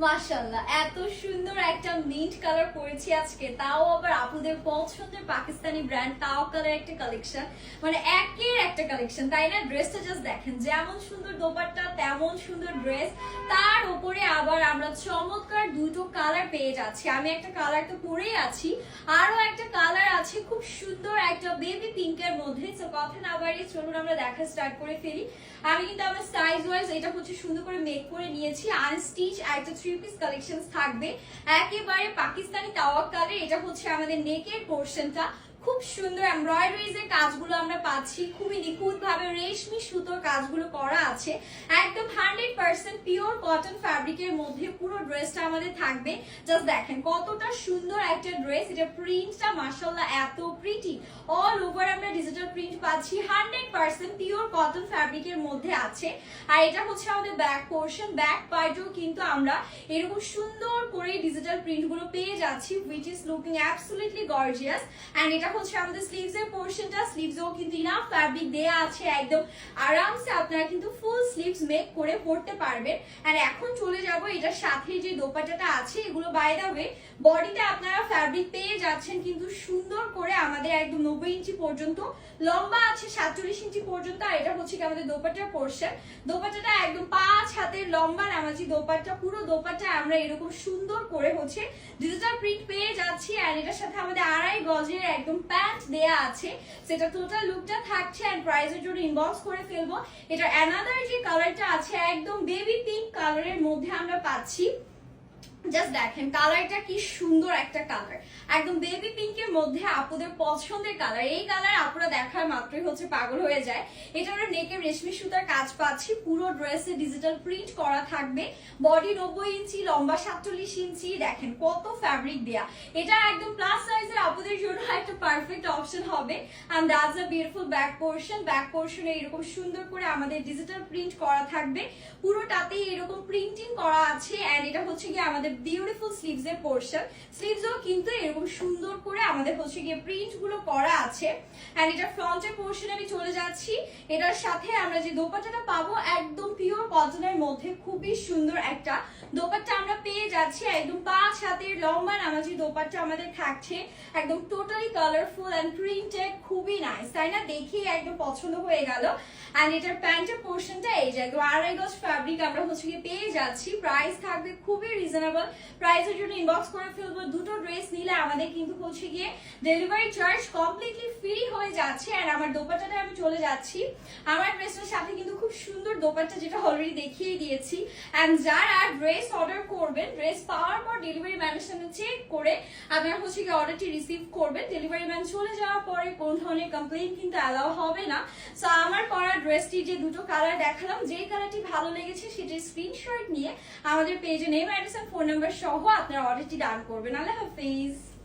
মাশাআল্লাহ, এত সুন্দর একটা মিন্ট কালার পরেছি আজকে, তাও আবার আপুদের পছন্দের পাকিস্তানি ব্র্যান্ড তাও কালার একটা কালেকশন, মানে একের একটা কালেকশন, তাই না? ড্রেসটা জাস্ট দেখেন, যেমন সুন্দর দোপাট্টা তেমন সুন্দর ড্রেস, তার উপরে আবার আমরা চমৎকার দুটো কালার পেয়ে যাচ্ছি। আমি একটা কালার তো পরেই আছি, আরো একটা কালার আছে খুব সুন্দর একটা বেবি পিঙ্কের মধ্যে। তো কথা না বাড়িয়ে চলুন আমরা দেখা স্টার্ট করে ফেলি। আমি কিন্তু আমার সাইজ ওয়াইজ এটা হচ্ছে সুন্দর করে মেক করে নিয়েছি। আনস্টিচ একটা 3 পিস কালেকশন থাকবে, একেবারে পাকিস্তানি তাওয়াক কালার। এটা হচ্ছে আমাদের নেকের পোর্শনটা, খুব সুন্দর এমব্রয়ডারিজ এর কাজগুলো আমরা পাচ্ছি, খুবই নিখুঁত ভাবে রেশমি সুতোর কাজগুলো করা আছে। একদম 100% পিওর কটন ফ্যাব্রিকের মধ্যে পুরো ড্রেসটা আমাদের থাকবে। জাস্ট দেখেন কতটা সুন্দর একটা ড্রেস, এটা প্রিন্টটা মাশাআল্লাহ এত প্রিটি, অল ওভার আমরা ডিজিটাল প্রিন্ট পাচ্ছি, 100% পিওর কটন ফ্যাব্রিকের মধ্যে আছে। আর এটা হচ্ছে আমাদের ব্যাক পোর্শন, ব্যাক পার্টেও কিন্তু আমরা এরকম সুন্দর করে ডিজিটাল প্রিন্ট গুলো পেয়ে যাচ্ছি, which is looking absolutely gorgeous। and এটা হচ্ছে আমাদের স্লিভস এর পোরশনটা, স্লিভসেও কিন্তু ইনাফ ফ্যাব্রিক দেয়া আছে, একদম আরামসে আপনারা কিন্তু ফুল স্লিভস মেক করে পরতে পারবেন। আর এখন চলে যাব এটার সাথে যে দোপাট্টাটা আছে, এগুলো বাই দা ওয়ে বডিতে আপনারা ফ্যাব্রিক পেয়ে যাচ্ছেন কিন্তু সুন্দর করে আমাদের একদম 90 ইঞ্চি পর্যন্ত লম্বা আছে, 47 ইঞ্চি পর্যন্ত। আর এটা হচ্ছে কি আমাদের দোপাট্টার পোরশন, দোপাট্টাটা একদম 5 হাতের লম্বা নামাজি দোপাট্টা, পুরো দোপাট্টা আমরা এরকম সুন্দর করে হচ্ছে ডিজিটাল প্রিন্ট পেয়ে যাচ্ছি। আর এটার সাথে আমাদের 2.5 গজের একদম প্যান্ট দেয়া আছে, সেটা টোটাল লুকটা থাকছে। এন্ড প্রাইসের জন্য ইনবক্স করে ফেলবো। এটা অ্যানাদার যে কালারটা আছে একদম বেবি পিঙ্ক কালারের মধ্যে আমরা পাচ্ছি। জাস্ট দেখেন কালারটা কি সুন্দর একটা কালার, একদম বেবি পিঙ্কের মধ্যে আপুদের পছন্দের কালার। এই কালার আপুরা দেখার মাত্রই হচ্ছে পাগল হয়ে যায়। এটা আমরা নেকের রেশমি সুতার কাজ পাচ্ছি, পুরো ড্রেসে ডিজিটাল প্রিন্ট করা থাকবে, বডি 90 ইঞ্চি, লম্বা 47 ইঞ্চি। দেখেন কত ফ্যাব্রিক দেয়া, এটা একদম প্লাস সাইজের আপুদের জন্য একটা পারফেক্ট অপশন হবে। And that's a beautiful back portion, back পোর্শনে এরকম সুন্দর করে আমাদের ডিজিটাল প্রিন্ট করা থাকবে, পুরোটাতেই এরকম প্রিন্টিং করা আছে। এন্ড এটা হচ্ছে কি আমাদের বিউটিফুল স্লিভস এর পোরশন, স্লিভসও কিন্তু এরকম সুন্দর করে আমাদের হচ্ছে গিয়ে প্রিন্ট গুলো করা আছে। এন্ড এটা ফ্রন্টের পোরশনে আমি চলে যাচ্ছি, এটার সাথে আমরা যে দোপাট্টাটা পাবো একদম পিওর কটনের মধ্যে খুবই সুন্দর একটা দোপাট্টা আমরা পেয়ে যাচ্ছি, একদম 5 হাতের লম্বা নামাজি দোপাট্টা আমাদের থাকছে, একদম টোটালি কালারফুল এন্ড প্রিন্টেড, খুবই নাইস, তাই না? দেখি একদম পছন্দ হয়ে গেল। এন্ড এটার প্যান্টের পোরশনটা এই যে একদম 2.5 গজ ফ্যাব্রিক আমরা হচ্ছে গিয়ে পেয়ে যাচ্ছি। প্রাইস থাকবে খুবই রিজনেবল, প্রাইসের জন্য ইনবক্স করে ফেলবো। দুটো ড্রেস নিলে আমাদের কিন্তু হচ্ছে গিয়ে ডেলিভারি চার্জ কমপ্লিটলি ফ্রি হয়ে যাচ্ছে। আর আমার দোপাট্টাটা আমি চলে যাচ্ছি, আমার ড্রেসটার সাথে কিন্তু খুব সুন্দর দোপাট্টা, যেটা অলরেডি দেখিয়ে দিয়েছি। এন্ড যারা ড্রেস অর্ডার করবেন, ড্রেস পাওয়ার পর ডেলিভারি ম্যানের সাথে চেক করে আপনারা হচ্ছে গিয়ে অর্ডারটি রিসিভ করবেন। ডেলিভারি ম্যান চলে যাওয়ার পরে কোন ধরনের কমপ্লেইন কিন্তু অ্যালাউ হবে না। সো আমার পরা ড্রেসটি যে দুটো কালার দেখালাম, যেই কালারটি ভালো লেগেছে সেটির স্ক্রিনশট নিয়ে আমাদের পেজে নেম, অ্যাড্রেস, ফোন নাম্বার সহ আপনার অর্ডারটি ডান করবেন। আল্লাহ হাফেজ।